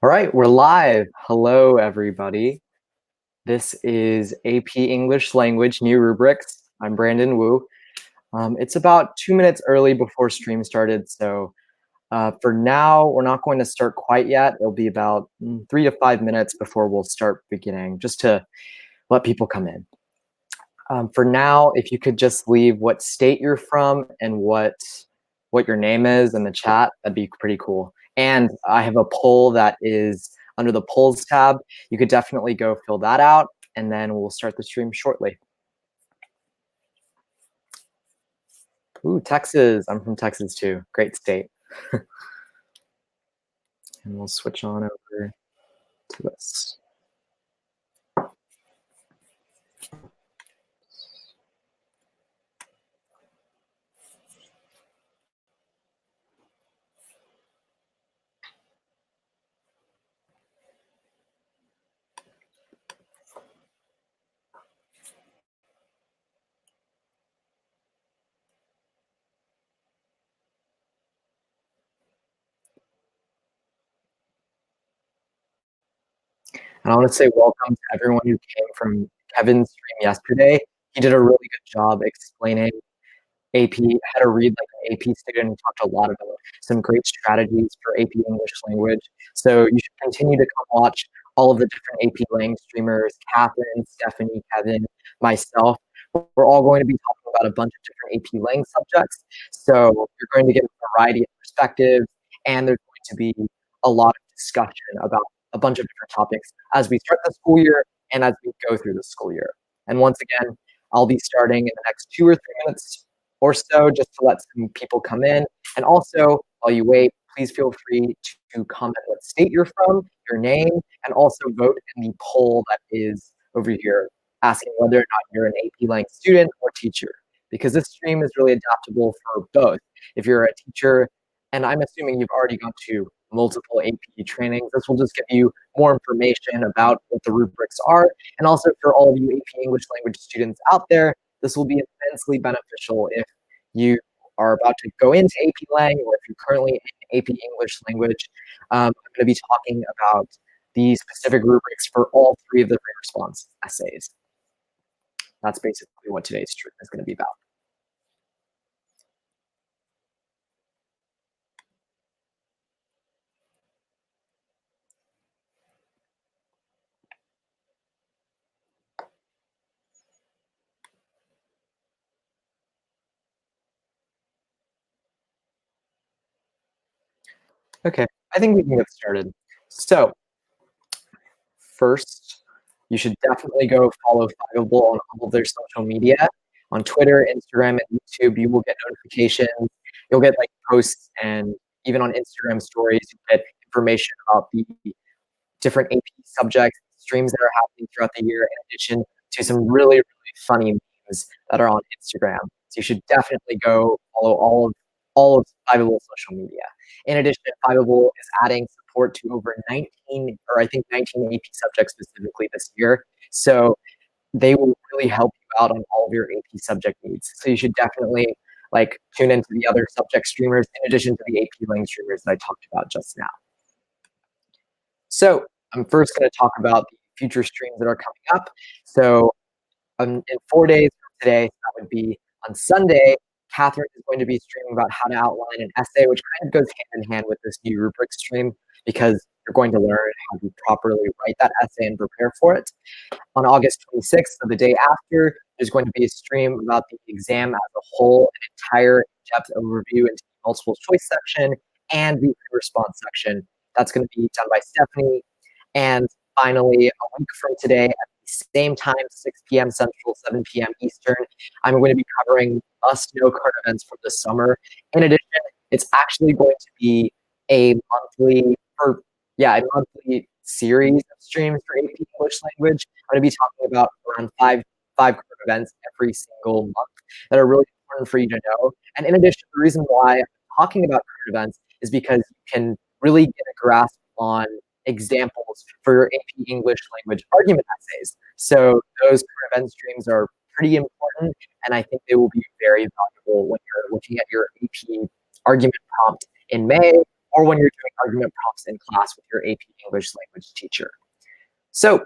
All right, we're live. Hello, everybody. This is AP English Language New Rubrics. I'm Brandon Wu. It's about 2 minutes early before stream started, so for now, we're not going to start quite yet. It'll be about 3 to 5 minutes before we'll start beginning, just to let people come in. For now, if you could just leave what state you're from and what your name is in the chat, that'd be pretty cool. And I have a poll that is under the polls tab. You could definitely go fill that out, and then we'll start the stream shortly. Ooh, Texas. I'm from Texas too. Great state. And we'll switch on over to this. And I want to say welcome to everyone who came from Kevin's stream yesterday. He did a really good job explaining AP, how to read like an AP student. We talked a lot about some great strategies for AP English language. So you should continue to come watch all of the different AP Lang streamers, Catherine, Stephanie, Kevin, myself. We're all going to be talking about a bunch of different AP Lang subjects. So you're going to get a variety of perspectives, and there's going to be a lot of discussion about a bunch of different topics as we start the school year and as we go through the school year. And once again, I'll be starting in the next 2 or 3 minutes or so, just to let some people come in. And also, while you wait, please feel free to comment what state you're from, your name, and also vote in the poll that is over here, asking whether or not you're an AP Lang student or teacher, because this stream is really adaptable for both. If you're a teacher, and I'm assuming you've already gone to multiple AP trainings, this will just give you more information about what the rubrics are. And also for all of you AP English language students out there, this will be immensely beneficial if you are about to go into AP Lang, or if you're currently in AP English language. I'm going to be talking about the specific rubrics for all 3 of the free response essays. That's basically what today's stream is going to be about. Okay, I think we can get started. So, first, you should definitely go follow Fiveable on all of their social media. On Twitter, Instagram, and YouTube, you will get notifications. You'll get like posts, and even on Instagram stories, you get information about the different AP subjects, streams that are happening throughout the year, in addition to some really, really funny memes that are on Instagram. So you should definitely go follow all of Fiveable social media. In addition, Fiveable is adding support to over 19, or I think 19 AP subjects specifically this year. So they will really help you out on all of your AP subject needs. So you should definitely like tune into the other subject streamers in addition to the AP Lang streamers that I talked about just now. So I'm first going to talk about the future streams that are coming up. So in 4 days from today, that would be on Sunday, Catherine is going to be streaming about how to outline an essay, which kind of goes hand in hand with this new rubric stream, because you're going to learn how to properly write that essay and prepare for it. On August 26th, so the day after, there's going to be a stream about the exam as a whole, an entire in-depth overview into the multiple choice section and the response section. That's going to be done by Stephanie. And finally, a week from today, at the same time, 6 p.m. Central, 7 p.m. Eastern, I'm going to be covering must-know current events for the summer. In addition, it's actually going to be a monthly series of streams for AP English language. I'm going to be talking about around five current events every single month that are really important for you to know. And in addition, the reason why I'm talking about current events is because you can really get a grasp on examples for your AP English language argument essays. So those current event streams are pretty important, and I think they will be very valuable when you're looking at your AP argument prompt in May, or when you're doing argument prompts in class with your AP English language teacher. So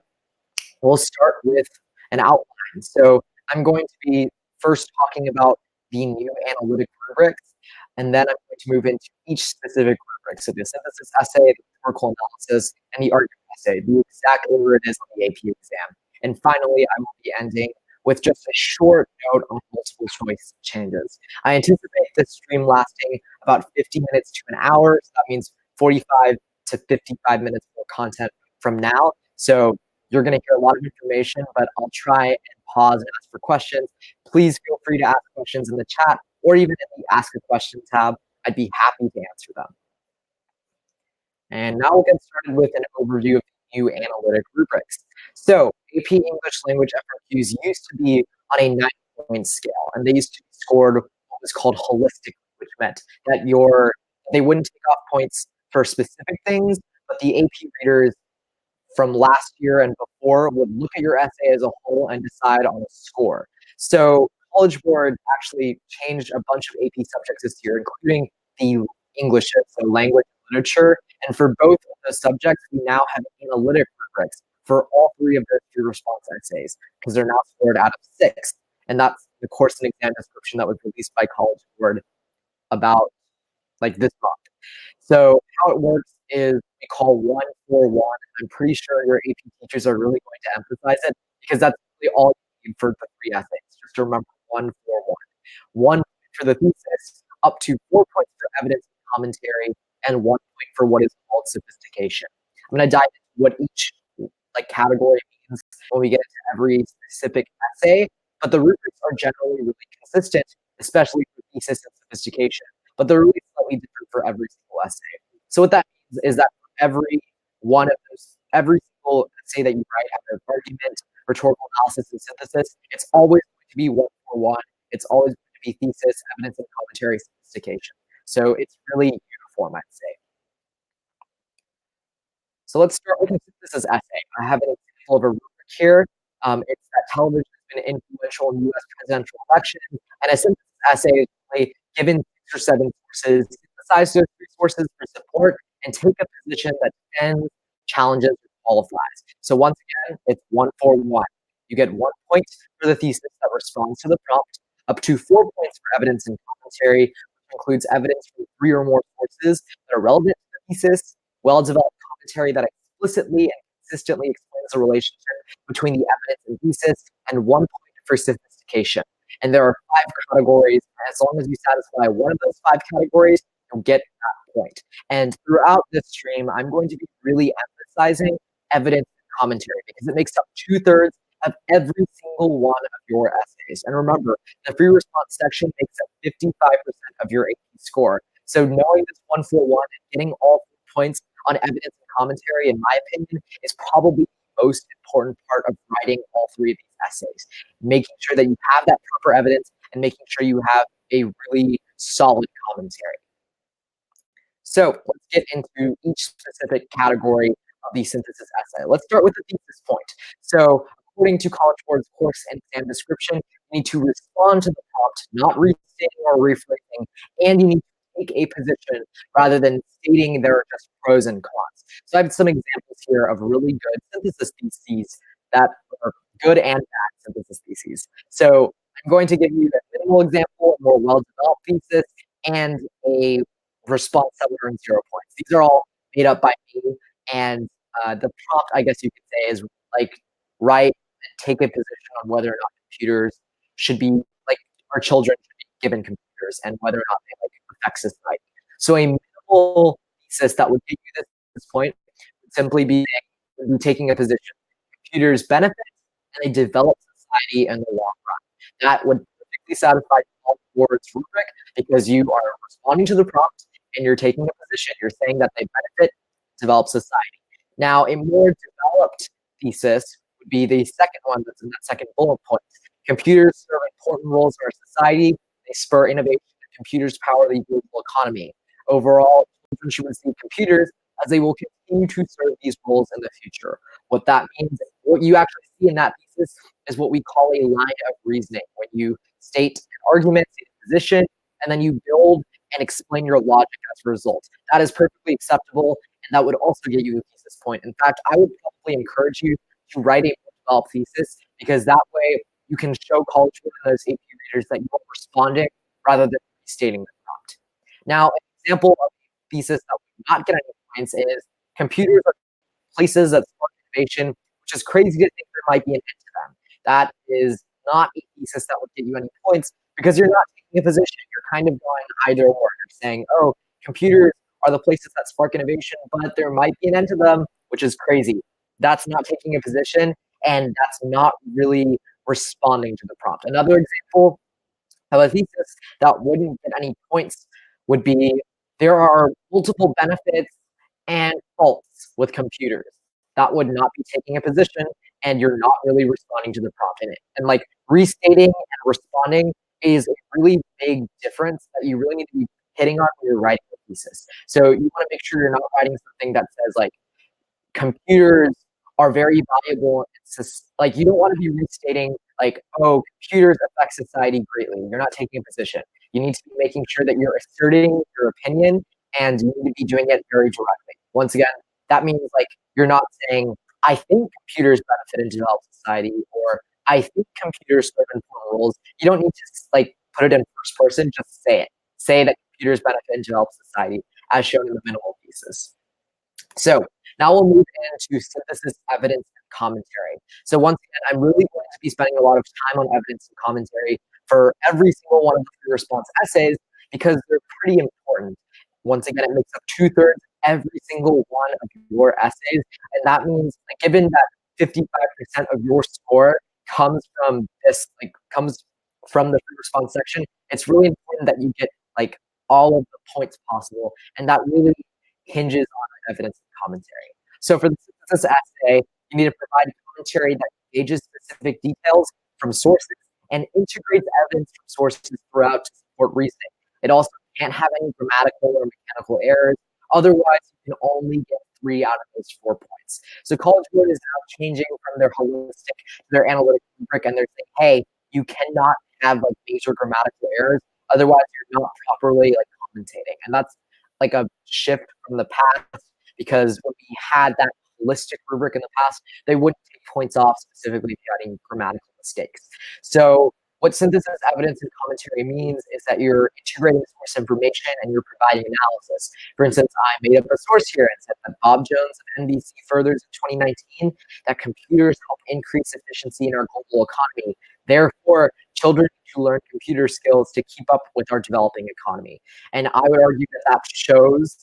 we'll start with an outline. So I'm going to be first talking about the new analytic rubrics, and then I'm going to move into each specific rubric. So the synthesis essay, the rhetorical analysis, and the argument essay, the exact order it is on the AP exam. And finally, I will be ending with just a short note on multiple choice changes. I anticipate this stream lasting about 50 minutes to an hour. So that means 45 to 55 minutes more content from now. So you're going to hear a lot of information, but I'll try and pause and ask for questions. Please feel free to ask questions in the chat or even in the Ask a Question tab. I'd be happy to answer them. And now we'll get started with an overview of new analytic rubrics. So AP English language FRQs used to be on a 9-point scale, and they used to be scored what was called holistic, which meant that they wouldn't take off points for specific things, but the AP readers from last year and before would look at your essay as a whole and decide on a score. So College Board actually changed a bunch of AP subjects this year, including the English, so language and literature. And for both of those subjects, we now have analytic rubrics for all 3 of those 3 response essays, because they're now scored out of 6. And that's the course and exam description that was released by College Board about this month. So how it works is we call 1-4-1. I'm pretty sure your AP teachers are really going to emphasize it, because that's really all you need for the 3 essays. Just to remember 1-4-1. 1 point for the thesis, up to 4 points for evidence and commentary, and 1 point for what is called sophistication. I'm going to dive into what each category means when we get into every specific essay, but the rubrics are generally really consistent, especially for thesis and sophistication. But they're really slightly different for every single essay. So what that means is that for every one of those, every single essay that you write, either argument, rhetorical analysis, and synthesis, it's always going to be 1-4-1. It's always going to be thesis, evidence and commentary, sophistication. So it's really uniform, I'd say. So let's start with the synthesis essay. I have an example of a rubric here. It's that television has been influential in U.S. presidential elections, and a synthesis essay is really given 6 or 7 sources, synthesize those 3 sources for support, and take a position that defends, challenges, or qualifies. So once again, it's 1-4-1. You get 1 point for the thesis that responds to the prompt, up to 4 points for evidence and commentary, which includes evidence from 3 or more sources that are relevant to the thesis, well-developed commentary that explicitly and consistently explains the relationship between the evidence and thesis, and 1 point for sophistication. And there are 5 categories. As long as you satisfy one of those 5 categories, you'll get that point. And throughout this stream, I'm going to be really emphasizing evidence and commentary, because it makes up 2/3 of every single one of your essays. And remember, the free response section makes up 55% of your AP score. So knowing this 1-4-1 and getting all 4 points on evidence and commentary, in my opinion, is probably the most important part of writing all 3 of these essays. Making sure that you have that proper evidence and making sure you have a really solid commentary. So let's get into each specific category of the synthesis essay. Let's start with the thesis point. So according to College Board's course and exam description, you need to respond to the prompt, not restating or rephrasing, and you need to take a position rather than stating there are just pros and cons. So I have some examples here of really good synthesis theses that are good and bad synthesis theses. So I'm going to give you a minimal example, a more well-developed thesis, and a response that would earn 0 points. These are all made up by me, and the prompt, I guess you could say, is write and take a position on whether or not computers should be, our children should be given computers, and whether or not they affect society. So a minimal thesis that would get you this point would simply be taking a position. Computers benefit and they develop society in the long run. That would perfectly satisfy all Board's rubric, because you are responding to the prompt and you're taking a position. You're saying that they benefit, develop society. Now, a more developed thesis would be the second one that's in that second bullet point. Computers serve important roles in our society. They spur innovation, and computers power the global economy. Overall, children should receive computers as they will continue to serve these roles in the future. What that means, what you actually see in that thesis, is what we call a line of reasoning. When you state an argument, state a position, and then you build and explain your logic as a result. That is perfectly acceptable, and that would also get you the thesis point. In fact, I would probably encourage you to write a well-developed thesis, because that way you can show college and those AP readers that you are responding rather than restating the prompt. Now, an example of a thesis that would not get any points is computers are places that spark innovation, which is crazy to think there might be an end to them. That is not a thesis that would get you any points, because you're not taking a position. You're kind of going either or. You're saying, oh, computers are the places that spark innovation, but there might be an end to them, which is crazy. That's not taking a position, and that's not really responding to the prompt. Another example of a thesis that wouldn't get any points would be, there are multiple benefits and faults with computers. That would not be taking a position, and you're not really responding to the prompt in it. And like restating and responding is a really big difference that you really need to be hitting on when you're writing a thesis. So you want to make sure you're not writing something that says like, computers are very valuable. It's just, like, you don't want to be restating like, oh, computers affect society greatly. You're not taking a position. You need to be making sure that you're asserting your opinion, and you need to be doing it very directly. Once again, that means like you're not saying, I think computers benefit and develop society, or I think computers serve important roles. You don't need to like put it in first person. Just say it. Say that computers benefit and develop society, as shown in the minimal thesis. So now we'll move into synthesis, evidence, and commentary. So once again, I'm really going to be spending a lot of time on evidence and commentary for every single one of the free response essays, because they're pretty important. Once again, it makes up 2/3 every single one of your essays. And that means, like, given that 55% of your score comes from this, like, comes from the free response section, it's really important that you get like all of the points possible. And that really hinges on evidence and commentary. So for the synthesis essay, you need to provide commentary that engages specific details from sources and integrates evidence from sources throughout to support reasoning. It also can't have any grammatical or mechanical errors. Otherwise, you can only get 3 out of those 4 points. So College Board is now changing from their holistic to their analytic rubric, and they're saying, hey, you cannot have like major grammatical errors. Otherwise, you're not properly like commentating. And that's like a shift from the past, because when we had that holistic rubric in the past, they wouldn't take points off specifically if you had any grammatical mistakes. So what synthesis, evidence, and commentary means is that you're integrating source information and you're providing analysis. For instance, I made up a source here and said that Bob Jones of NBC furthers in 2019 that computers help increase efficiency in our global economy. Therefore, children need to learn computer skills to keep up with our developing economy. And I would argue that that shows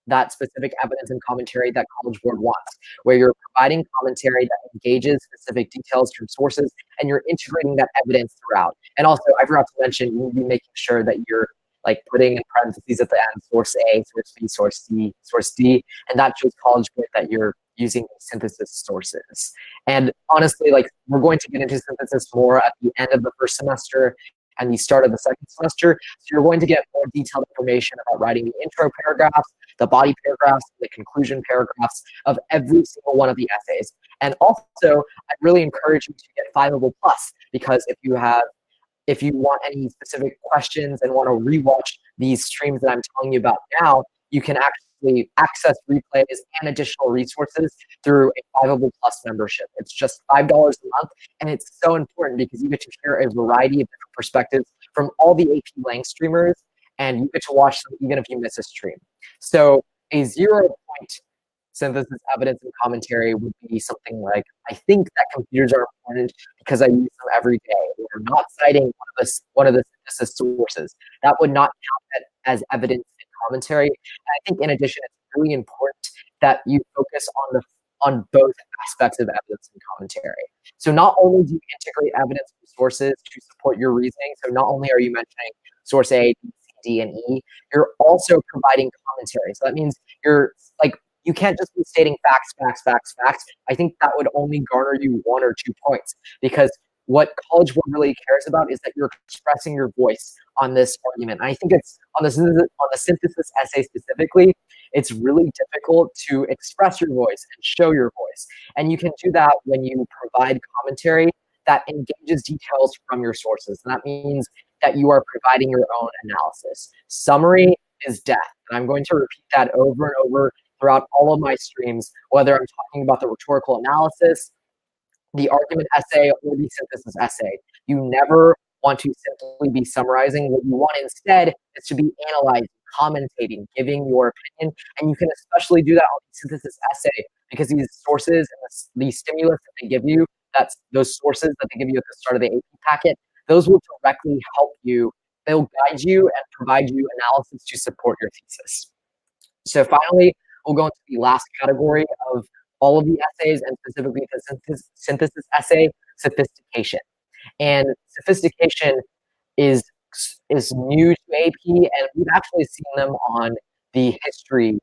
that specific evidence and commentary that College Board wants, where you're providing commentary that engages specific details from sources, and you're integrating that evidence throughout. And also, I forgot to mention, you need to be making sure that you're like putting in parentheses at the end, source A, source B, source C, source D, and that shows College Board that you're using synthesis sources. And honestly, like, we're going to get into synthesis more at the end of the first semester and the start of the second semester. So you're going to get more detailed information about writing the intro paragraphs, the body paragraphs, the conclusion paragraphs of every single one of the essays. And also, I really encourage you to get Fiveable Plus, because if you want any specific questions and want to rewatch these streams that I'm telling you about now, you can actually access replays and additional resources through a Fiveable Plus membership. It's just $5 a month, and it's so important because you get to hear a variety of different perspectives from all the AP Lang streamers, and you get to watch them even if you miss a stream. So a 0-point synthesis, evidence, and commentary would be something like, I think that computers are important because I use them every day. We're not citing one of the synthesis sources. That would not count as evidence and commentary. And I think in addition, it's really important that you focus on both aspects of evidence and commentary. So not only do you integrate evidence from sources to support your reasoning, so not only are you mentioning source A, B, C, D, and E, you're also providing commentary. So that means you're like, you can't just be stating facts, facts, facts, facts. I think that would only garner you 1 or 2 points, because what College Board really cares about is that you're expressing your voice on this argument. And I think it's on the synthesis essay specifically, it's really difficult to express your voice and show your voice. And you can do that when you provide commentary that engages details from your sources. And that means that you are providing your own analysis. Summary is death. And I'm going to repeat that over and over throughout all of my streams, whether I'm talking about the rhetorical analysis, the argument essay, or the synthesis essay. You never want to simply be summarizing. What you want instead is to be analyzing, commentating, giving your opinion, and you can especially do that on the synthesis essay because these sources and the stimulus that they give you, that's those sources that they give you at the start of the AP packet, those will directly help you. They'll guide you and provide you analysis to support your thesis. So finally, we'll go into the last category of all of the essays, and specifically the synthesis essay, sophistication. And sophistication is new to AP, and we've actually seen them on the history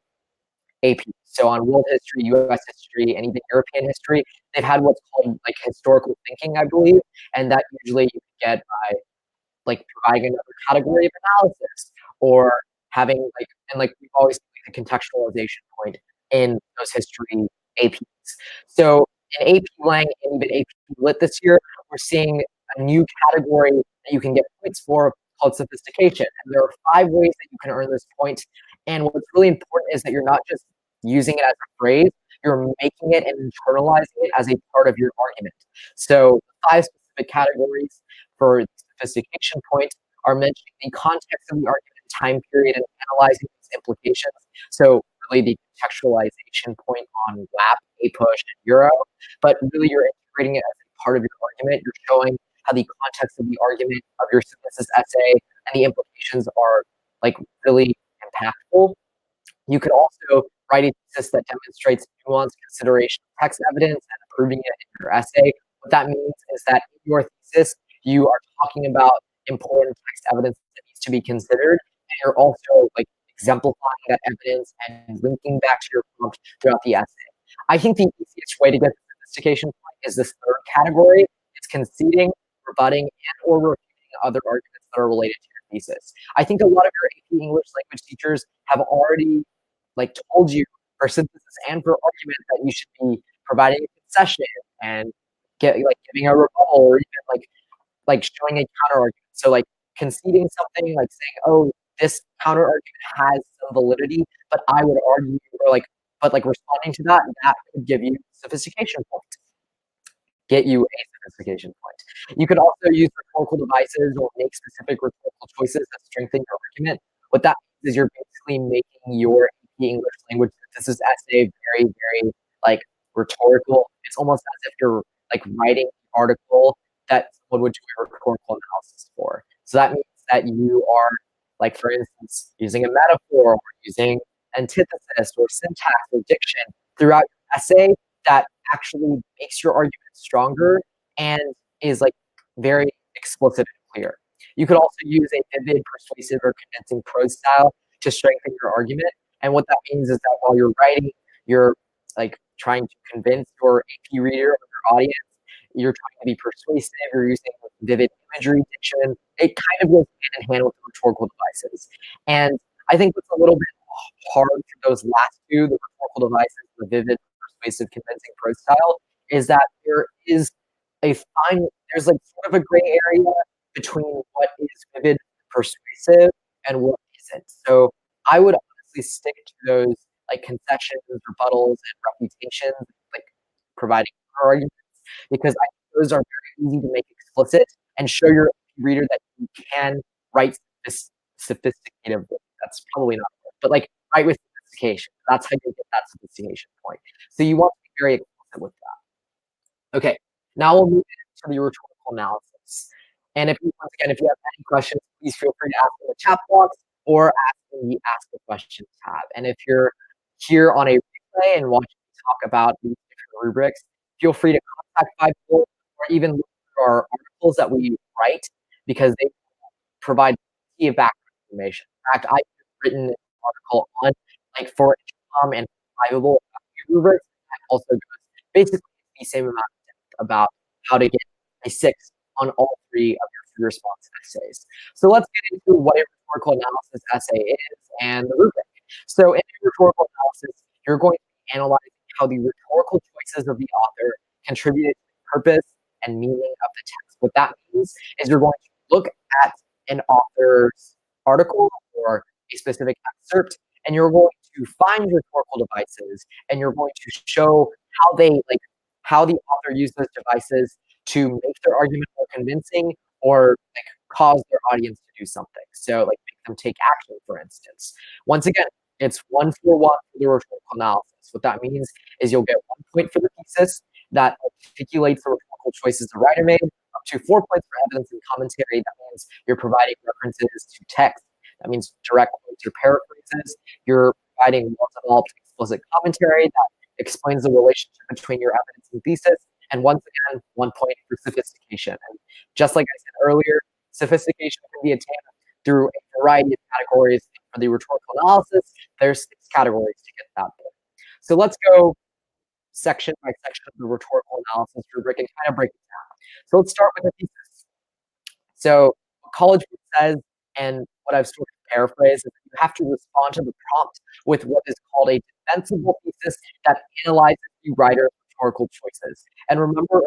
AP. So on world history, US history, and even European history, they've had what's called like historical thinking, I believe, and that usually you get by like providing another category of analysis or having like, and like we've always seen the contextualization point in those history APs. So in AP Lang and even AP Lit this year, we're seeing a new category that you can get points for called sophistication. And there are 5 ways that you can earn this point. And what's really important is that you're not just using it as a phrase, you're making it and internalizing it as a part of your argument. So 5 specific categories for the sophistication point are mentioning the context of the argument, time period, and analyzing its implications. So really the contextualization point on WAP, APUSH, and Euro, but really you're integrating it as a part of your argument. You're showing how the context of the argument of your synthesis essay and the implications are like really impactful. You could also write a thesis that demonstrates nuanced consideration of text evidence and improving it in your essay. What that means is that in your thesis, you are talking about important text evidence that needs to be considered, and you're also like exemplifying that evidence and linking back to your prompt throughout the essay. I think the easiest way to get the sophistication point is this third category. It's conceding, rebutting, and or refuting other arguments that are related to your thesis. I think a lot of your AP English language teachers have already like told you for synthesis and for argument that you should be providing a concession and giving a rebuttal or even like showing a counter argument. So like conceding something, like saying, oh, this counter argument has some validity, but I would argue, or like, but like responding to that, that could give you sophistication points. Get you a sophistication point. You could also use rhetorical devices or make specific rhetorical choices that strengthen your argument. What that means is you're basically making your English language synthesis essay very, very like rhetorical. It's almost as if you're like writing an article that someone would do a rhetorical analysis for. So that means that you are, like, for instance, using a metaphor or using antithesis or syntax or diction throughout your essay that actually makes your argument stronger and is like very explicit and clear. You could also use a vivid, persuasive, or convincing prose style to strengthen your argument. And what that means is that while you're writing, you're like trying to convince your AP reader or your audience. You're trying to be persuasive. You're using vivid imagery, diction. It kind of goes hand in hand with the rhetorical devices. And I think what's a little bit hard for those last two, the rhetorical devices, the vivid, persuasive, convincing prose style, is that there is a fine, there's like sort of a gray area between what is vivid, persuasive, and what isn't. So I would honestly stick to those like concessions, rebuttals, and reputations, like providing arguments, because I think those are very easy to make explicit and show your reader that you can write this sophisticated. That's probably not, but like write with sophistication. That's how you get that sophistication point. So you want to be very explicit with that. Okay, now we'll move into the rhetorical analysis. And if you, once again, if you have any questions, please feel free to ask in the chat box or ask in the Ask a Question tab. And if you're here on a replay and watching me talk about these different rubrics, feel free to contact Fiveable or even look through our articles that we write, because they provide plenty of background information. In fact, I've written an article on like for income and Fiveable rubrics. That also goes basically the same amount of depth about how to get a 6 on all 3 of your free response essays. So let's get into what a rhetorical analysis essay is and the rubric. So in a rhetorical analysis, you're going to be analyzing how the rhetorical choices of the author contributed to the purpose and meaning of the text. What that means is you're going to look at an author's article or a specific excerpt, and you're going to find rhetorical devices, and you're going to show how the author used those devices to make their argument more convincing or cause their audience to do something. So make them take action, for instance. Once again, it's 1-for-1 for the rhetorical analysis. What that means is you'll get 1 point for the thesis that articulates the rhetorical choices the writer made, up to 4 points for evidence and commentary. That means you're providing references to text. That means direct quotes or paraphrases. You're providing well-developed explicit commentary that explains the relationship between your evidence and thesis. And once again, 1 point for sophistication. And just like I said earlier, sophistication can be attained through a variety of categories. For the rhetorical analysis, there's 6 categories to get that point. So let's go section by section of the rhetorical analysis rubric and kind of break it down. So let's start with the thesis. So what College Group says, and what I've sort of paraphrased, is that you have to respond to the prompt with what is called a defensible thesis that analyzes the writer's rhetorical choices. And remember,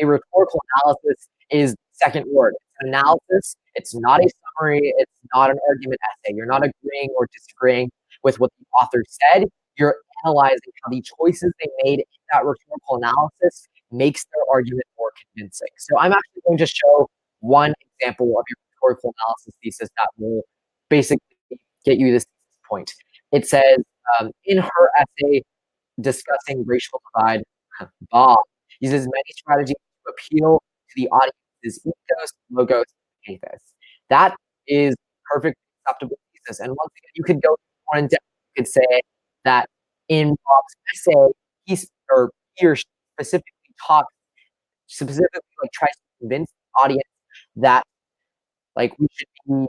a rhetorical analysis is the second word. It's an analysis. It's not a summary. It's not an argument essay. You're not agreeing or disagreeing with what the author said. You're analyzing how the choices they made in that rhetorical analysis makes their argument more convincing. So I'm actually going to show one example of your rhetorical analysis thesis that will basically get you this point. It says, in her essay discussing racial divide, Bob uses many strategies to appeal to the audience's ethos, logos, and pathos. That is perfectly acceptable thesis. And once again, you could go more in depth. You could say that in Bob's essay, he or she specifically tries to convince the audience that we should be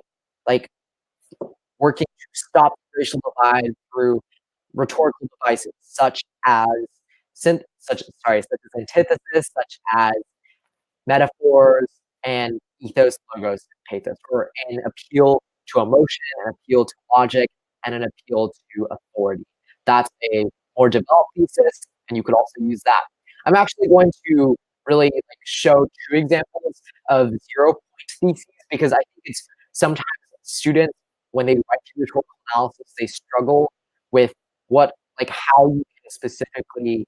working to stop the racial divide through rhetorical devices such as antithesis, such as metaphors and ethos, logos, and pathos, or an appeal to emotion, an appeal to logic, and an appeal to authority. That's a more developed thesis, and you could also use that. I'm actually going to really show 2 examples of 0-point theses, because I think it's sometimes students, when they write rhetorical analysis, they struggle with how you can specifically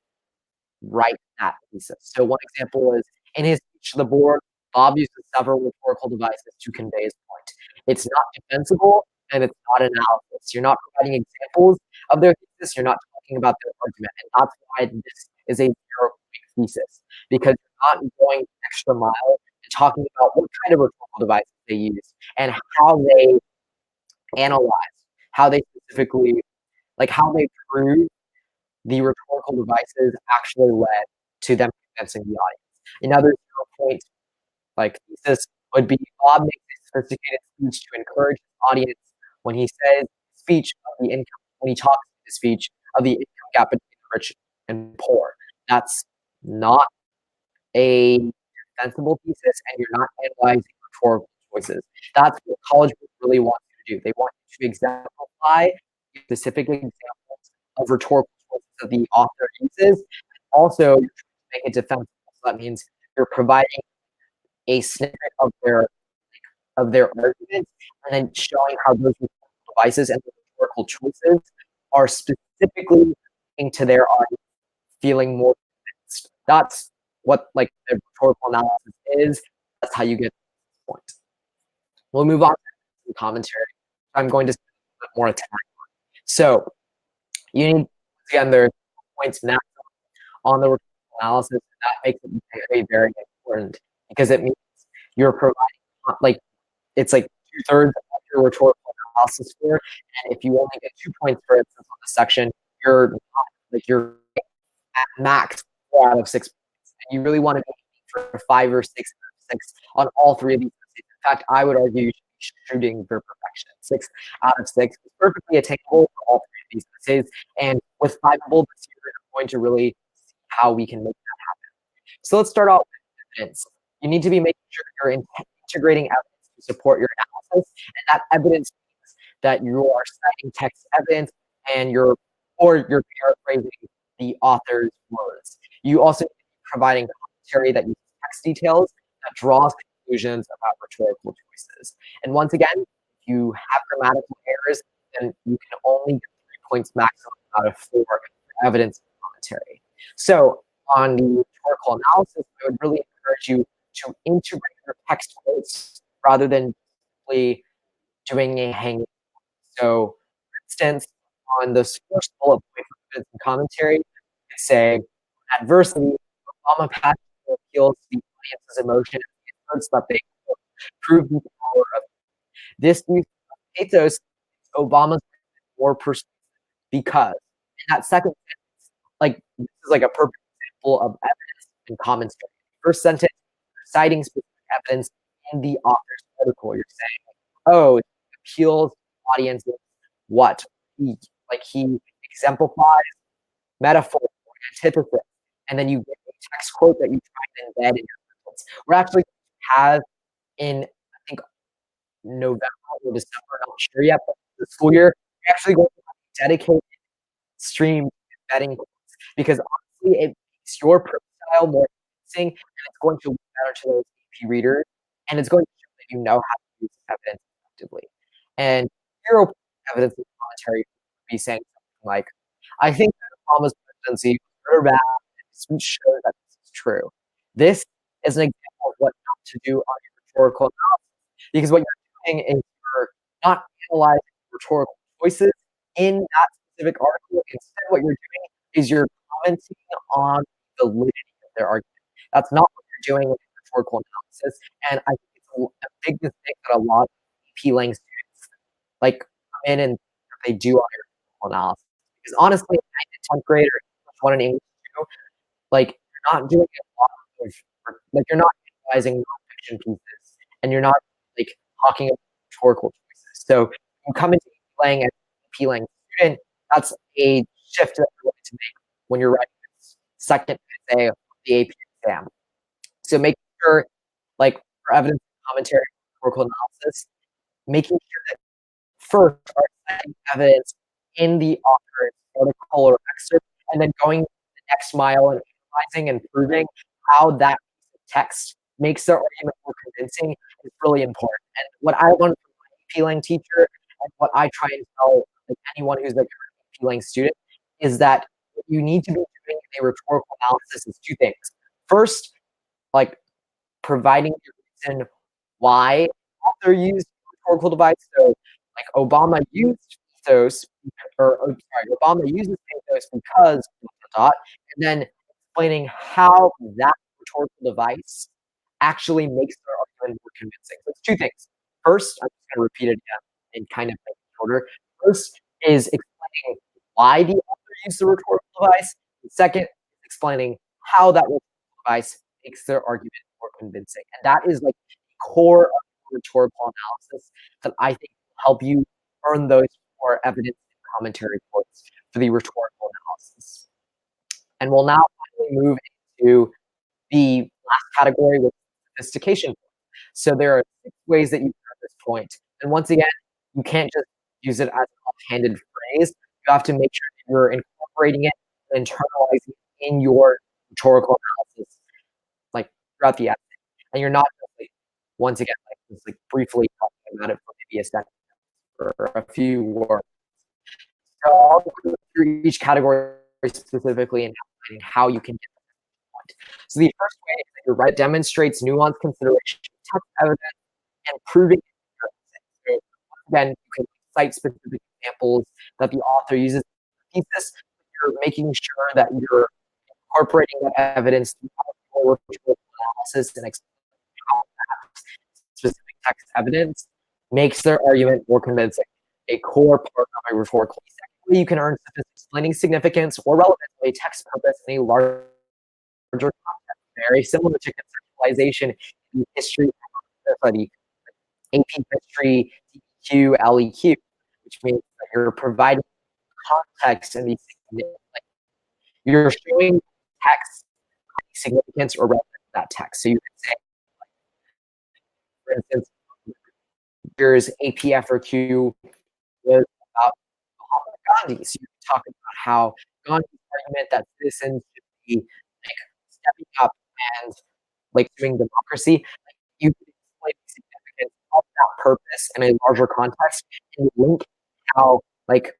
write that thesis. So one example is, in his speech to the board, Bob uses several rhetorical devices to convey his point. It's not defensible, and it's not analysis. You're not providing examples of their thesis. You're not talking about their argument. And that's why this is a 0-point thesis, because you're not going extra mile and talking about what kind of rhetorical devices they use and how they analyze, how they specifically, how they prove the rhetorical devices actually led to them convincing the audience. Another 0-point thesis would be, Bob makes a sophisticated speech to encourage his audience when he says when he talks in the speech of the income gap between the rich and poor. That's not a defensible thesis, and you're not analyzing rhetorical choices. That's what College Group really wants you to do. They want you to exemplify specific examples of rhetorical choices that the author uses. Also, make it defensible. So that means you're providing a snippet of their argument, and then showing how those devices and the rhetorical choices are specifically into their audience feeling more convinced. That's what the rhetorical analysis is. That's how you get to this point. We'll move on to the commentary. I'm going to spend a bit more time on. So you need, again, there's points maximum on the rhetorical analysis, and that makes it very, very important, because it means you're providing it's 2/3 of your rhetorical analysis score. And if you only get 2 points, for instance, on the section, you're not, you're at max 4 out of 6 points. And you really want to be aiming for 5 or 6 out of 6 on all 3 of these essays. In fact, I would argue you should be shooting for perfection. 6 out of 6 is perfectly attainable for all 3 of these essays. And with Fiveable this year, I'm going to really see how we can make that happen. So let's start off with evidence. You need to be making sure you're integrating evidence to support your analysis, and that evidence means that you are citing text evidence and you're paraphrasing the author's words. You also need to be providing commentary that uses text details, that draws conclusions about rhetorical choices. And once again, if you have grammatical errors, then you can only get 3 points maximum out of 4 for evidence and commentary. So on the rhetorical analysis, I would really encourage you to integrate your text quotes rather than simply doing a hanging. So, for instance, on this first bullet point for evidence and commentary, you could say, adversity, Obama passionately appeals to the audience's emotion and asserts that they prove the power of this use of pathos. Obama's more persuasive because in that second sentence, like this is like a perfect example of evidence and commentary. First sentence, you're citing specific evidence in the author's article. You're saying, oh, it appeals to audiences what? He exemplifies metaphor or antithesis, and then you get a text quote that you try to embed in your sentence. We're actually have in I think November or December, not sure yet, but the school year, we're actually going to have a dedicated stream embedding quotes because honestly, it makes your print style more convincing, and it's going to look better to those AP readers, and it's going to show that you know how to use evidence effectively. And 0 evidence and commentary would be saying something like, "I think that Obama's presidency was good or bad, and this shows that this is true." This is an example of what not to do on your rhetorical analysis, because what you're doing is you're not analyzing rhetorical choices in that specific article. Instead, what you're doing is you're commenting on the validity of their argument. That's not what you're doing in rhetorical analysis, and I think it's a big mistake that a lot of AP Lang students like come in and they do on their rhetorical analysis. Because honestly, in 9th and 10th grade or English 1 and English 2, like you're not doing a lot of like you're not analyzing nonfiction pieces, and you're not like talking about rhetorical choices. So you come into playing as an AP Lang student, that's a shift that you're going to make when you're writing this second essay of the AP exam. So make sure, like for evidence commentary, rhetorical analysis, making sure that first are citing evidence in the author's article or excerpt, and then going the next mile and analyzing and proving how that piece of text makes their argument more convincing is really important. And what I learned from my AP Lang teacher, and what I try and tell like anyone who's like an AP Lang student, is that what you need to be doing in a rhetorical analysis is 2 things. First, like providing the reason why the author used rhetorical device. So, like Obama used ethos, Obama uses ethos because and then explaining how that rhetorical device actually makes their argument more convincing. So it's 2 things. First, I'm just going to repeat it again in kind of like order. First is explaining why the author used the rhetorical device. And second, explaining how that rhetorical device makes their argument more convincing. And that is like the core of rhetorical analysis that I think will help you earn those 4 evidence and commentary points for the rhetorical analysis. And we'll now finally move into the last category with sophistication. So there are 6 ways that you can earn this point. And once again, you can't just use it as an offhanded phrase. You have to make sure that you're incorporating it and internalizing it in your rhetorical analysis, like throughout the essay. And you're not just like, once again, like just like briefly talking about it for maybe a second or a few words. So I'll go through each category specifically and outlining how you can get the point. So the first way is that your right demonstrates nuanced consideration of text evidence and proving it. So again, you can cite specific examples that the author uses in the thesis. You're making sure that you're incorporating that evidence throughout your rhetorical analysis and explaining how that specific text evidence makes their argument more convincing. A core part of a rhetorical. Secondly, you can earn explaining significance or relevance of a text purpose in a larger context, very similar to conceptualization in history, the AP history, DQ, LEQ, which means that you're providing context and these like you're showing text significance or relevance to that text. So you can say, for instance, here's AP FRQ was about Mahatma Gandhi. So you can talk about how Gandhi's argument that citizens should be like stepping up and like doing democracy. Like, you can of that purpose in a larger context and link how, like,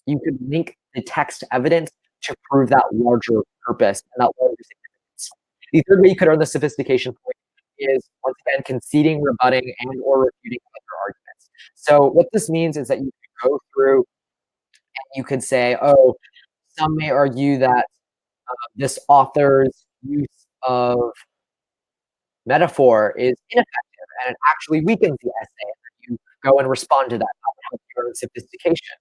you could link the text evidence to prove that larger purpose and that larger significance. The third way you could earn the sophistication point is, once again, conceding, rebutting, and or refuting other arguments. So what this means is that you could go through and you could say, oh, some may argue that this author's use of metaphor is ineffective and it actually weakens the essay. And you go and respond to that. That would help you earn sophistication.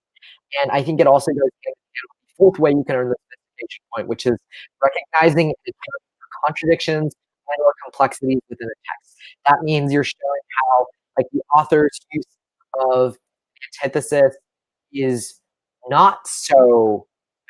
And I think it also goes hand in hand with the fourth way you can earn the sophistication point, which is recognizing and accounting for contradictions and or complexities within the text. That means you're showing how, like, the author's use of antithesis is not so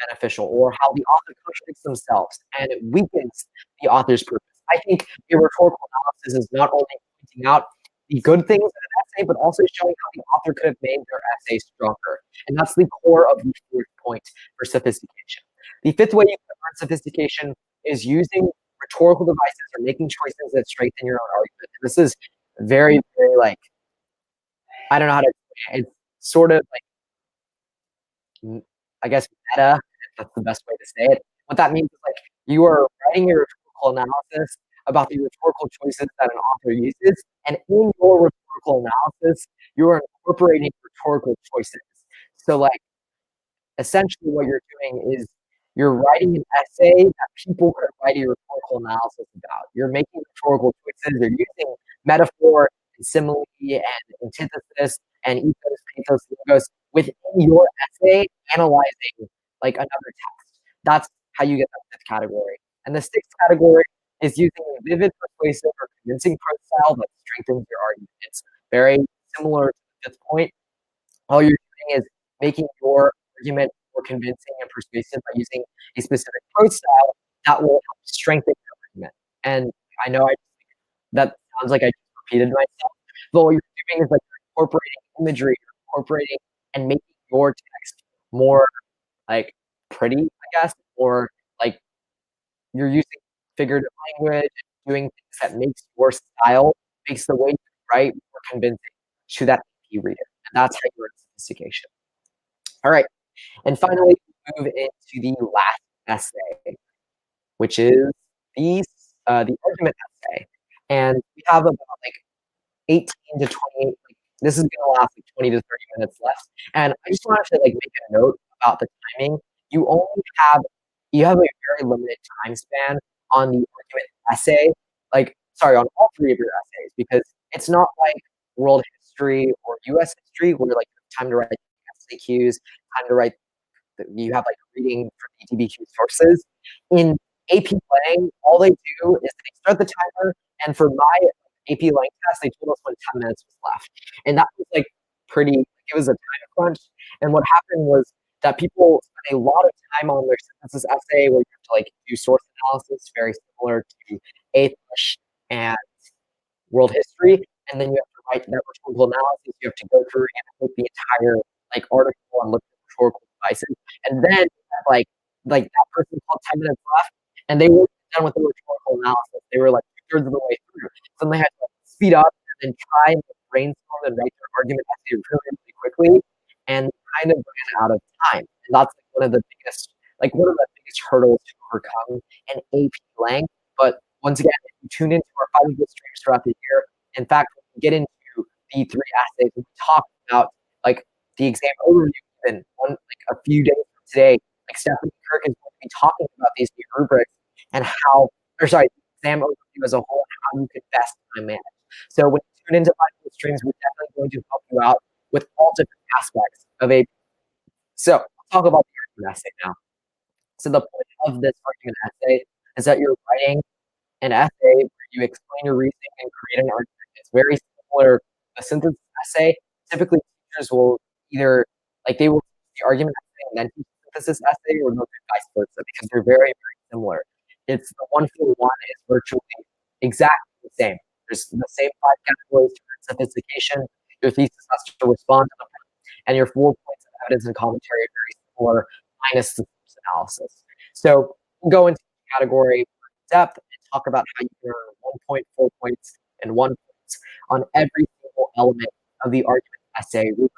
beneficial, or how the author contradicts themselves and it weakens the author's purpose. I think a rhetorical analysis is not only pointing out the good things in an essay, but also showing how the author could have made their essay stronger. And that's the core of the fourth point for sophistication. The fifth way you can learn sophistication is using rhetorical devices or making choices that strengthen your own argument. And this is very, very, like, I don't know how to explain it. It's sort of like, I guess, meta, if that's the best way to say it. What that means is, like, you are writing your rhetorical analysis about the rhetorical choices that an author uses, and in your rhetorical analysis, you are incorporating rhetorical choices. So, like, essentially what you're doing is you're writing an essay that people could write a rhetorical analysis about. You're making rhetorical choices, you're using metaphor and simile and antithesis and ethos, pathos, logos within your essay, analyzing, like, another text. That's how you get that fifth category. And the sixth category is using a vivid, persuasive, or convincing prose style that strengthens your argument. It's very similar to the fifth point. All you're doing is making your argument more convincing and persuasive by using a specific prose style that will help strengthen your argument. And I know that sounds like I just repeated myself, but what you're doing is, like, you're incorporating imagery, you're incorporating and making your text more, like, pretty, I guess, or, like, you're using figurative language, doing things that makes your style, makes the way you write more convincing to that AP reader. And that's how you earn sophistication. All right. And finally, we move into the last essay, which is the argument essay. And we have about, like, 18 to 28, like, this is gonna last like 20 to 30 minutes left. And I just wanted to, like, make a note about the timing. You only have you have a very limited time span on the argument essay, like, sorry, on all three of your essays, because it's not like world history or US history where, like, you have time to write SAQs, time to write you have, like, reading from ETBQ sources. In AP Lang, all they do is they start the timer, and for my AP Lang test, they told us when 10 minutes was left. And that was, like, pretty, it was a time crunch. And what happened was that people spent a lot of time on their synthesis essay where you have to, like, do source analysis, very similar to English and world history, and then you have to write that rhetorical analysis. You have to go through and put the entire, like, article and look at rhetorical devices, and then, like that person called 10 minutes left, and they weren't done with the rhetorical analysis. They were, like, two-thirds of the way through. So they had to, like, speed up and then try and brainstorm and write their argument essay really, really quickly, and kind of ran out of time. And that's, like, one of the biggest hurdles to overcome in AP Lang. But once again, if you tune into our Fiveable streams throughout the year, in fact, when we get into the three essays, we talk about, like, the exam overview, even a few days from today, like, Stephanie Kirk is going to be talking about these new rubrics and the exam overview as a whole, and how you can best time manage. So when you tune into Fiveable streams, we're definitely going to help you out with all different aspects of AP. So let's talk about the argument essay now. So the point of this argument essay is that you're writing an essay where you explain your reasoning and create an argument. It's very similar to a synthesis essay. Typically, teachers will either, like, they will teach the argument essay and then teach the synthesis essay, or they'll do vice versa, because they're very, very similar. It's the 1-for-1 is virtually exactly the same. There's the same 5 categories to sophistication. Your thesis has to respond to them, and your 4 points of evidence and commentary are very similar, minus the source analysis. So we'll go into the category depth and talk about how you can earn 1 point, 4 points, and 1 point on every single critical element of the argument essay rubric.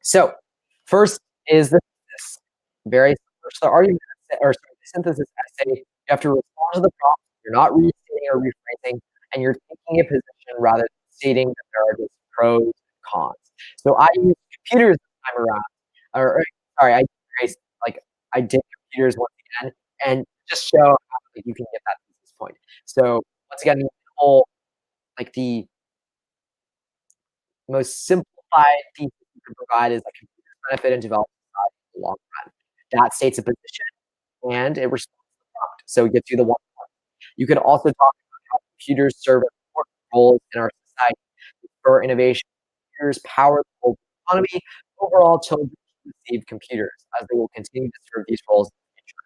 So first is the thesis. Very similar to the argument essay, or sorry, the synthesis essay. You have to respond to the prompt. You're not restating or rephrasing, and you're taking a position rather than stating that there are just pros and cons. So I use computers this time around, or sorry, I did computers once again, and just show how you can get that thesis point. So once again, the whole the most simplified thesis you can provide is computers benefit and develop society in the long run. That states a position and it responds to the prompt. So it gives you the 1 point. You can also talk about how computers serve important roles in our society. For innovation, computers power the global economy. Overall, children should receive computers as they will continue to serve these roles in the future.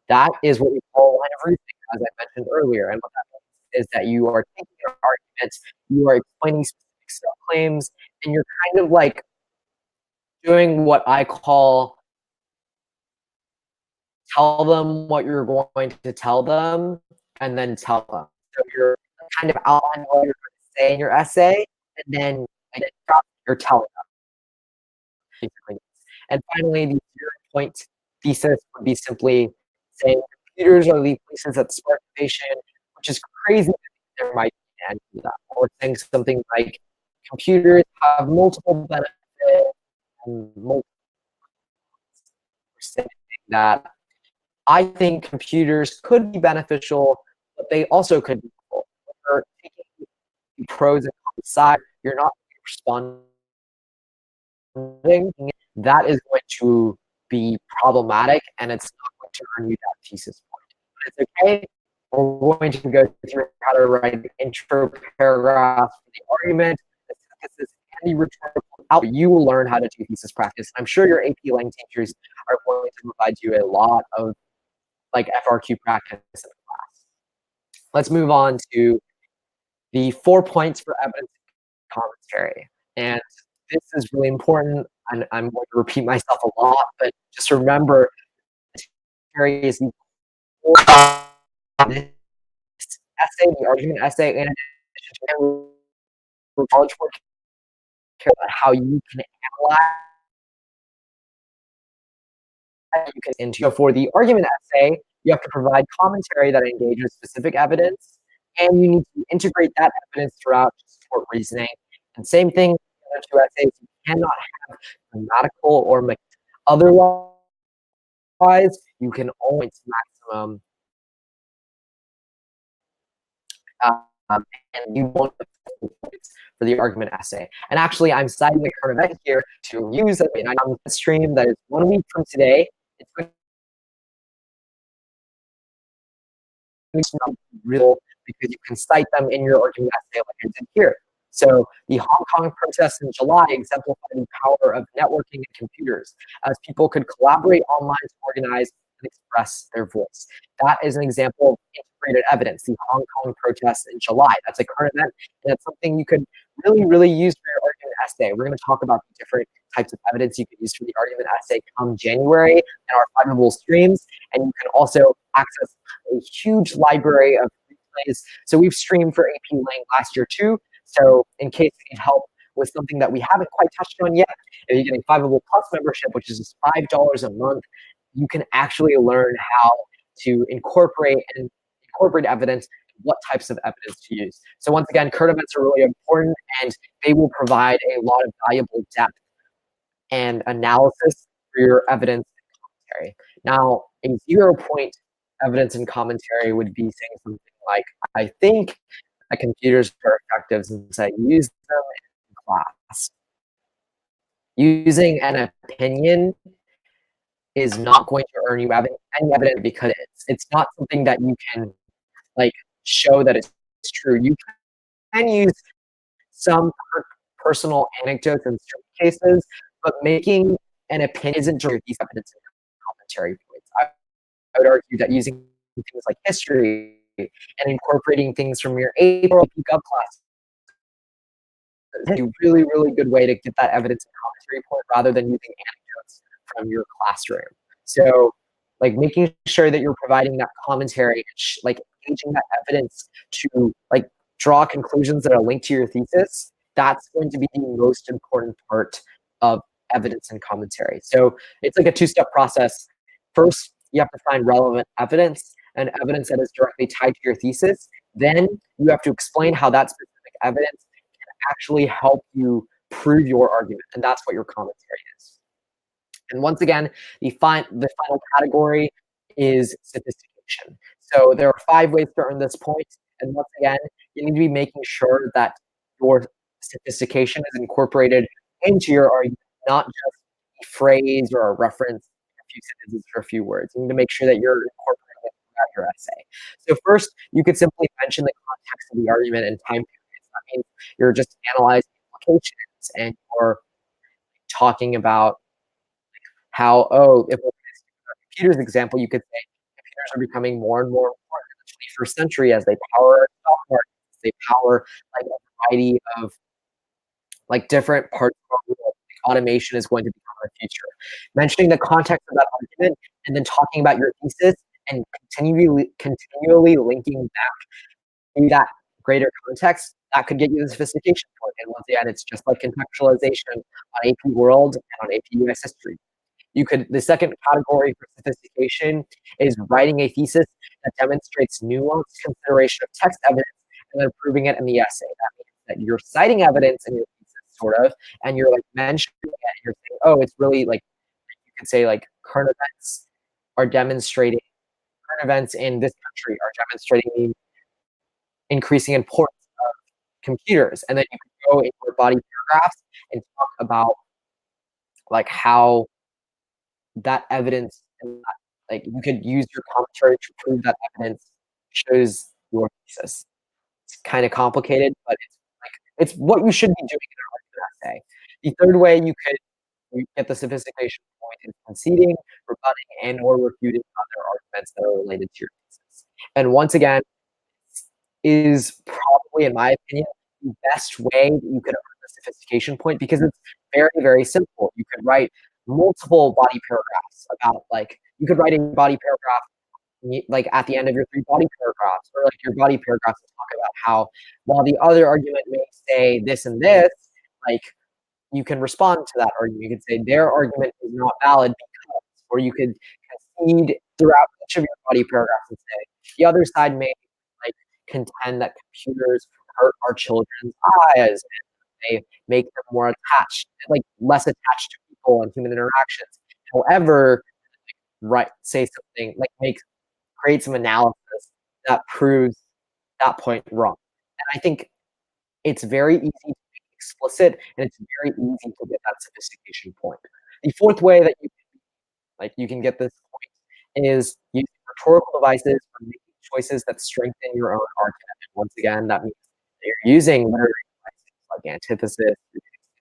That is what we call line of reasoning, as I mentioned earlier. And what that means is that you are taking an argument, you are explaining specific sub-claims, and you're kind of doing what I call tell them what you're going to tell them, and then tell them. So you're kind of outlining what you're going to say in your essay, and then you're telling them, basically. And finally, the 0-point thesis would be simply saying computers are the places that spark innovation, which is crazy that there might be an end to that. Or saying something like computers have multiple benefits and multiple saying that I think computers could be beneficial, but they also could be harmful. You're taking the pros and cons side, you're not responding. That is going to be problematic, and it's not going to earn you that thesis point. But it's okay. We're going to go through how to write an intro paragraph for the argument, the synthesis, and the rhetorical output. You will learn how to do thesis practice. I'm sure your AP Lang teachers are going to provide you a lot of FRQ practice in the class. Let's move on to the 4 points for evidence commentary. And this is really important. And I'm going to repeat myself a lot, but just remember, commentary is the essay, the argument essay, and college work, about how you can analyze. So for the argument essay, you have to provide commentary that engages specific evidence, and you need to integrate that evidence throughout to support reasoning. And same thing in the other 2 essays, you cannot have grammatical or otherwise, you can only maximum, and you won't have points for the argument essay. And actually, I'm citing the current event here to use it on the stream that is 1 week from today. It's going to be real because you can cite them in your argument essay like I did here. So the Hong Kong protests in July exemplify the power of networking and computers as people could collaborate online to organize and express their voice. That is an example of integrated evidence, the Hong Kong protests in July. That's a current event, and it's something you could really use for your argument essay. We're going to talk about the different types of evidence you could use for the argument essay come January in our Fiveable streams, and you can also access a huge library of replays. So we've streamed for AP Lang last year too. So in case you need help with something that we haven't quite touched on yet, if you're getting Fiveable Plus membership, which is just $5 a month, you can actually learn how to incorporate evidence, what types of evidence to use. So once again, current events are really important, and they will provide a lot of valuable depth and analysis for your evidence and commentary. Now, a 0-point evidence and commentary would be saying something like, I think that computers are effective since I use them in class. Using an opinion is not going to earn you any evidence because it's not something that you can show that it's true. You can use some personal anecdotes in certain cases, but making an opinion isn't direct evidence and commentary points. I would argue that using things like history and incorporating things from your AP Gov class is a really good way to get that evidence and commentary point rather than using anecdotes from your classroom. So making sure that you're providing that commentary, engaging that evidence to draw conclusions that are linked to your thesis that's going to be the most important part of evidence and commentary. So it's like a two-step process. First, you have to find relevant evidence and evidence that is directly tied to your thesis. Then you have to explain how that specific evidence can actually help you prove your argument, and that's what your commentary is. And once again, the final category is sophistication. So there are 5 ways to earn this point, and once again, you need to be making sure that your sophistication is incorporated into your argument, not just a phrase or a reference, a few sentences or a few words. You need to make sure that you're incorporating it throughout your essay. So first, you could simply mention the context of the argument and time periods. That means you're just analyzing implications and you're talking about how, oh, if we're computers example, you could say computers are becoming more and more important in the 21st century as they power our stock markets, they power like a variety of like different parts of our world. Like, automation is going to become our future. Mentioning the context of that argument and then talking about your thesis and continually linking back to that greater context, that could get you the sophistication point. And once again, it's just like contextualization on AP World and on AP US History. The second category for sophistication is writing a thesis that demonstrates nuanced consideration of text evidence and then proving it in the essay. That means that you're citing evidence in your thesis, sort of, and you're like mentioning it, and you're saying, oh, it's really like, you could say like current events are demonstrating, current events in this country are demonstrating the increasing importance of computers. And then you can go into your body paragraphs and talk about like how that evidence and that, like you could use your commentary to prove that evidence shows your thesis. It's kind of complicated, but it's what you should be doing in an argument essay. The third way you get the sophistication point is conceding, rebutting, and or refuting other arguments that are related to your thesis. And once again, is probably, in my opinion, the best way that you could earn the sophistication point because it's very, very simple. You could write multiple body paragraphs about like you could write a body paragraph like at the end of your 3 body paragraphs, or like your body paragraphs to talk about how while the other argument may say this and this, like you can respond to that argument. You could say their argument is not valid because, or you could concede throughout each of your body paragraphs and say the other side may like contend that computers hurt our children's eyes and they make them more attached, like less attached to people and human interactions. However, say something like create some analysis that proves that point wrong. And I think it's very easy to make explicit, and it's very easy to get that sophistication point. The fourth way that you can get this point is using rhetorical devices for making choices that strengthen your own argument. And once again, that means that you're using literary devices like antithesis,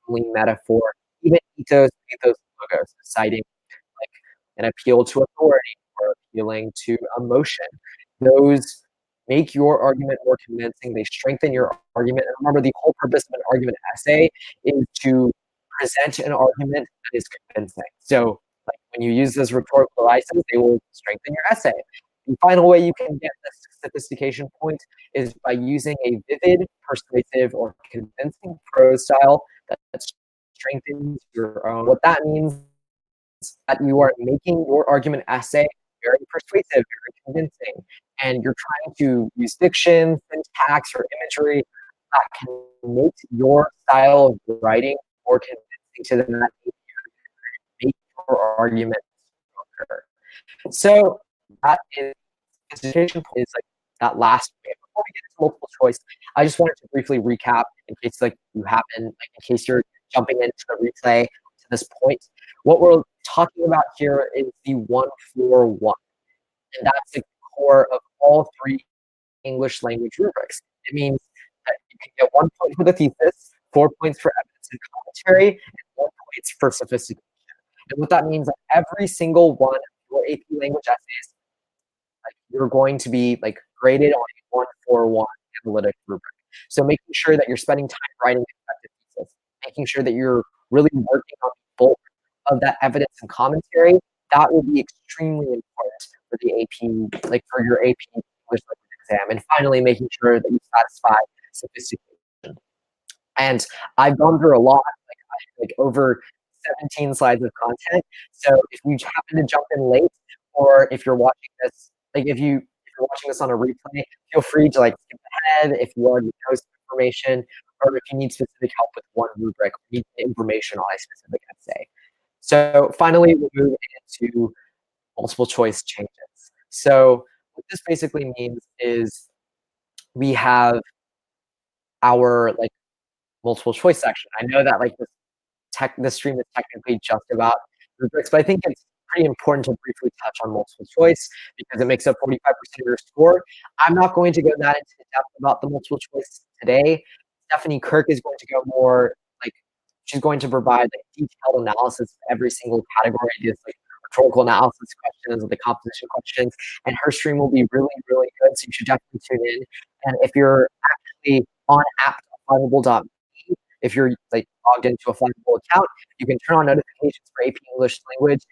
metaphor, even ethos, logos, citing like an appeal to authority or appealing to emotion. Those make your argument more convincing. They strengthen your argument. And remember, the whole purpose of an argument essay is to present an argument that is convincing. So like when you use those rhetorical devices, they will strengthen your essay. The final way you can get this sophistication point is by using a vivid, persuasive, or convincing prose style that strengthens your own. What that means is that you are making your argument essay very persuasive, very convincing, and you're trying to use diction, syntax, or imagery that can make your style of writing more convincing to them, that make your argument stronger. So that is sophistication is like that last way. Before we get into multiple choice, I just wanted to briefly recap in case like you haven't, like in case you're jumping into the replay to this point. What we're talking about here is the 1-4-1, and that's the core of all 3 English language rubrics. It means that you can get 1 point for the thesis, 4 points for evidence and commentary, and 4 points for sophistication. And what that means, like every single one of your AP language essays, like you're going to be like graded on a 1-4-1 analytic rubric. So making sure that you're spending time writing effective thesis, making sure that you're really working on the bulk of that evidence and commentary, that will be extremely important for the AP, like for your AP English language exam. And finally, making sure that you satisfy sophistication. And I've gone through a lot, like over 17 slides of content. So if you happen to jump in late, or if you're watching this, like if you're watching this on a replay, feel free to like skip ahead if you already know some information, or if you need specific help with one rubric, or need information on a specific essay. So finally, we'll move into multiple choice changes. So what this basically means is we have our like multiple choice section. I know that like this stream is technically just about rubrics, but I think it's pretty important to briefly touch on multiple choice because it makes up 45% of your score. I'm not going to go that into depth about the multiple choice today. Stephanie Kirk is going to go more like she's going to provide like detailed analysis of every single category, just like rhetorical analysis questions, the composition questions, and her stream will be really, really good. So you should definitely tune in. And if you're actually on app.fiveable.me, if you're like logged into a Fiveable account, you can turn on notifications for AP English language,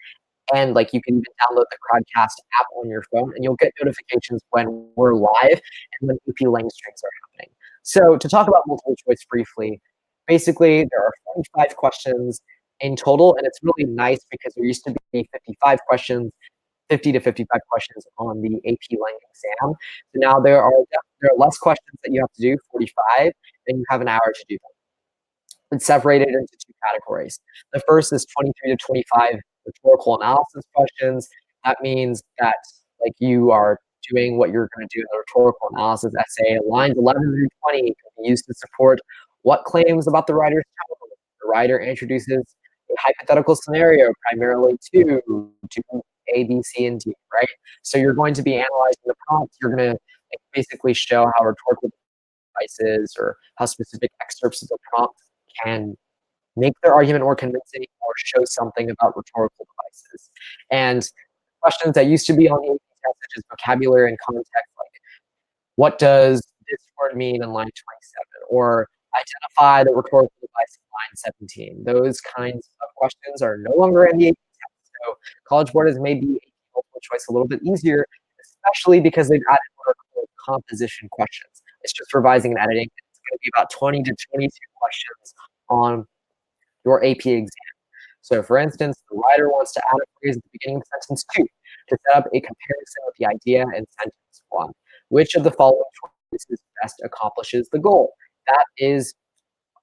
and like you can even download the Crowdcast app on your phone, and you'll get notifications when we're live and when AP Lang streams are happening. So to talk about multiple choice briefly, basically there are 45 questions in total, and it's really nice because there used to be 55 questions, 50 to 55 questions on the AP Lang exam. So now there are less questions that you have to do, 45, and you have an hour to do them. It's separated into two categories. The first is 23 to 25 rhetorical analysis questions. That means that like you are doing what you're going to do in the rhetorical analysis essay. Lines 11 through 20 can be used to support what claims about the writer's childhood. The writer introduces a hypothetical scenario, primarily to A, B, C, and D, right? So you're going to be analyzing the prompt. You're going to like, basically show how rhetorical devices or how specific excerpts of the prompt can make their argument more convincing or show something about rhetorical devices. And questions that used to be on the AP test, such as vocabulary and context, like what does this word mean in line 27? Or identify the rhetorical device in line 17. Those kinds of questions are no longer in the AP test. So College Board has made the AP multiple choice a little bit easier, especially because they've added more composition questions. It's just revising and editing. It's going to be about 20 to 22 questions on your AP exam. So for instance, the writer wants to add a phrase at the beginning of sentence 2 to set up a comparison with the idea in sentence 1. Which of the following choices best accomplishes the goal? That is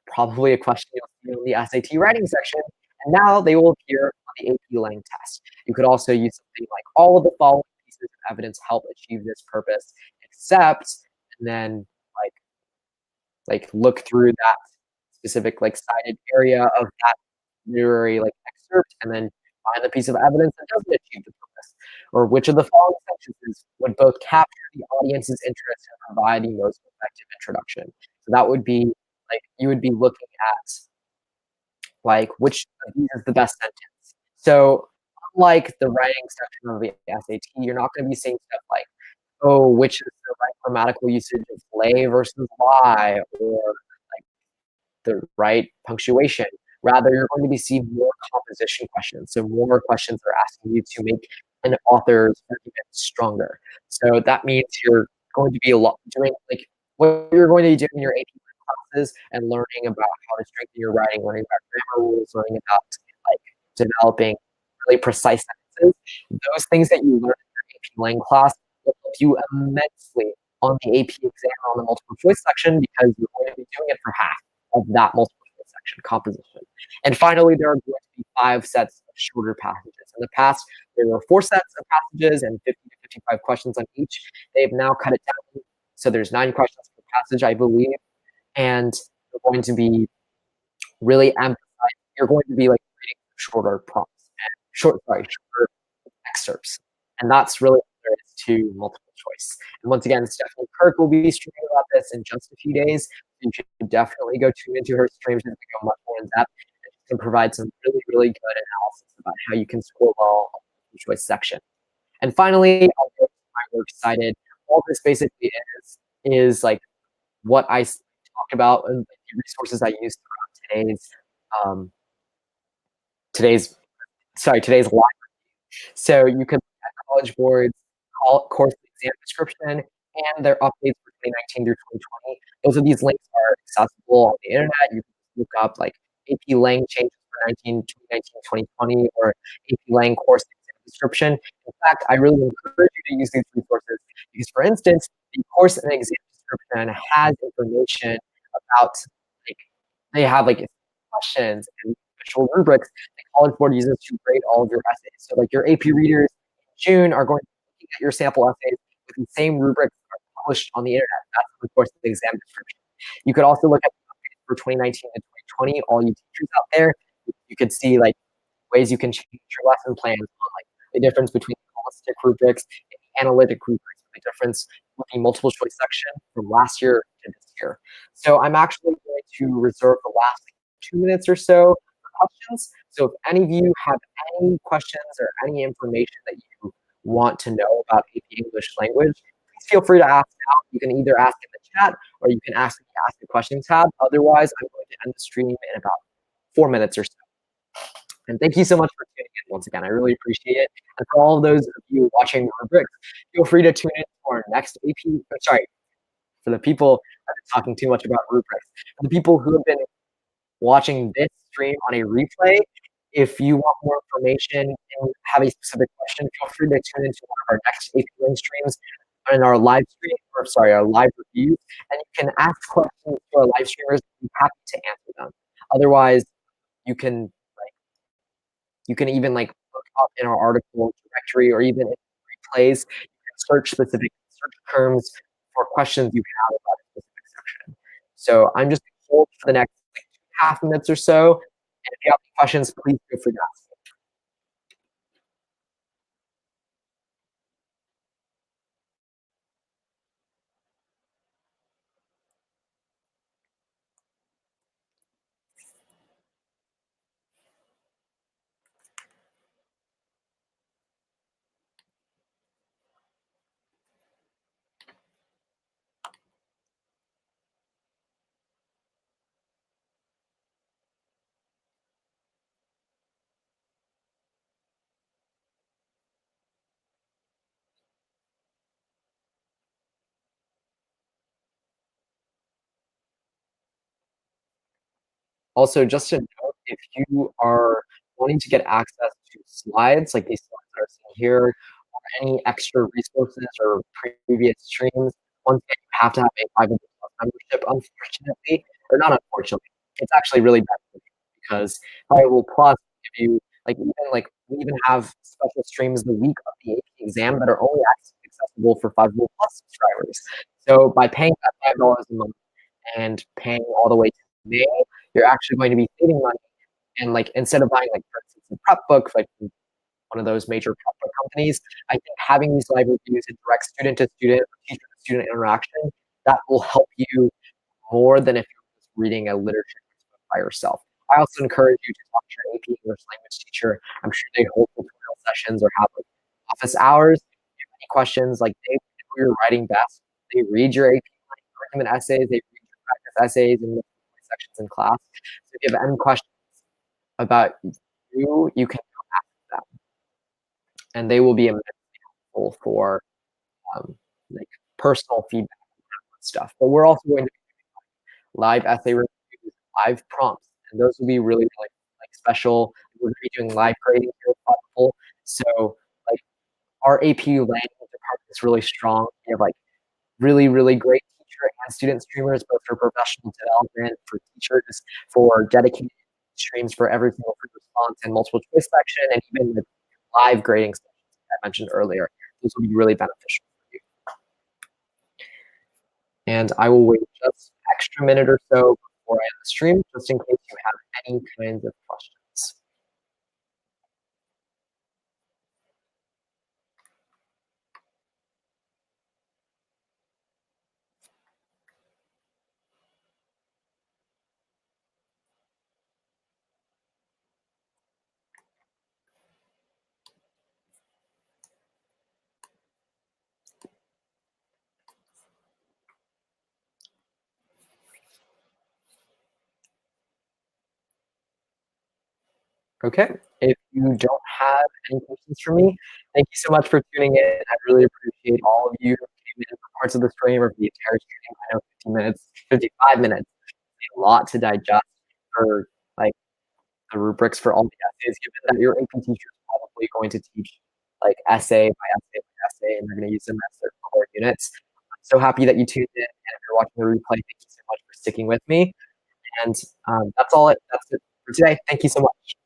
probably a question you'll see in the SAT writing section, and now they will appear on the AP Lang test. You could also use something like all of the following pieces of evidence help achieve this purpose, except, and then like look through that specific like cited area of that literary like excerpt and then find the piece of evidence that doesn't achieve the purpose. Or which of the following sentences would both capture the audience's interest and provide the most effective introduction. So that would be like you would be looking at like which of these is the best sentence. So unlike the writing section of the SAT, you're not going to be seeing stuff like, oh, which is the right grammatical usage of lay versus lie, or like the right punctuation. Rather, you're going to be seeing more composition questions. So more questions are asking you to make an author's argument stronger. So that means you're going to be doing like what you're going to be doing in your AP classes and learning about how to strengthen your writing, learning about grammar rules, learning about like developing really precise sentences. Those things that you learn in your AP Lang class will help you immensely on the AP exam on the multiple choice section because you're going to be doing it for half of that multiple choice section composition. And finally, there are going to be 5 sets of shorter passages. In the past, there were 4 sets of passages and 50 to 55 questions on each. They've now cut it down, so there's 9 questions per passage, I believe, and you're going to be really emphasizing. You're going to be like reading shorter prompts and shorter excerpts, and that's really what there is to multiple choice. And once again, Stephanie Kirk will be streaming about this in just a few days. You should definitely go tune into her streams and go much more in depth and she can provide some really, really good analysis about how you can score well on the multiple choice section. And finally, I'll go to my work cited. All this basically is like what I talk about and the resources I use throughout today's live. So you can look at College Board's course exam description and their updates for 2019 through 2020. Both of these links are accessible on the internet. You can look up like AP Lang changes for 2019, 2020, or AP Lang course exam description. In fact, I really encourage you to use these resources because, for instance, the course and exam description has information about like they have like questions and visual rubrics the College Board uses to grade all of your essays. So like your AP readers in June are going to be looking at your sample essays with the same rubrics that are published on the internet. That's of course the exam description. You could also look at the updates for 2019 and 2020, all you teachers out there. You could see like ways you can change your lesson plans on like the difference between the holistic rubrics and the analytic rubrics, the difference with the multiple choice section from last year to this year. So I'm actually going to reserve the last 2 minutes or so for questions. So if any of you have any questions or any information that you want to know about AP English language, please feel free to ask now. You can either ask in the chat or you can ask in the Ask a Question tab. Otherwise, I'm going to end the stream in about 4 minutes or so. And thank you so much for tuning in once again. I really appreciate it. And for all of those of you watching Rubrics, feel free to tune in for our next AP, sorry, for the people that are talking too much about Rubrics. For the people who have been watching this stream on a replay, if you want more information and have a specific question, feel free to tune into one of our next AP Link streams in our live stream, or sorry, our live reviews, and you can ask questions to our live streamers. I'm happy to answer them. Otherwise, you can even like look up in our article directory or even in replays, you can search specific search terms for questions you have about a specific section. So I'm just going to hold for the next like, half minutes or so. And if you have any questions, please feel free to ask. Also, just to note, if you are wanting to get access to slides, like these slides that are seen here, or any extra resources or previous streams, once again, you have to have a Fiveable Plus membership, unfortunately, or not unfortunately. It's actually really beneficial because Fiveable Plus give you we even have special streams the week of the AP exam that are only accessible for Fiveable Plus subscribers. So by paying that $5 a month and paying all the way to May, you're actually going to be saving money. And like instead of buying like for instance a prep book like from one of those major prep book companies, I think having these live reviews and direct student to student or teacher to student interaction that will help you more than if you're just reading a literature textbook by yourself. I also encourage you to talk to your AP English language teacher. I'm sure they hold tutorial sessions or have like office hours. If you have any questions, like they know you're writing best. They read your AP argument essays, they read your practice essays and sections in class. So if you have any questions about you, you can ask them, and they will be immensely helpful for like personal feedback and stuff. But we're also going to be live essay reviews, live prompts, and those will be really like special. We're going to be doing live grading here at Fiveable. So like our AP language department is really strong. We have like really great teacher and student streamers, both for professional development, for teachers, for dedicated streams for every single free response and multiple choice section, and even the live grading sessions I mentioned earlier. Those will be really beneficial for you. And I will wait just an extra minute or so before I end the stream, just in case you have any kinds of questions. Okay, if you don't have any questions for me, thank you so much for tuning in. I really appreciate all of you in for parts of the stream or for the entire stream. I know 15 minutes, 55 minutes is a lot to digest for like the rubrics for all the essays, given that your AP teacher is probably going to teach like essay by essay by essay, and they're going to use them as their core units. I'm so happy that you tuned in, and if you're watching the replay, thank you so much for sticking with me. And that's all. That's it for today. Thank you so much.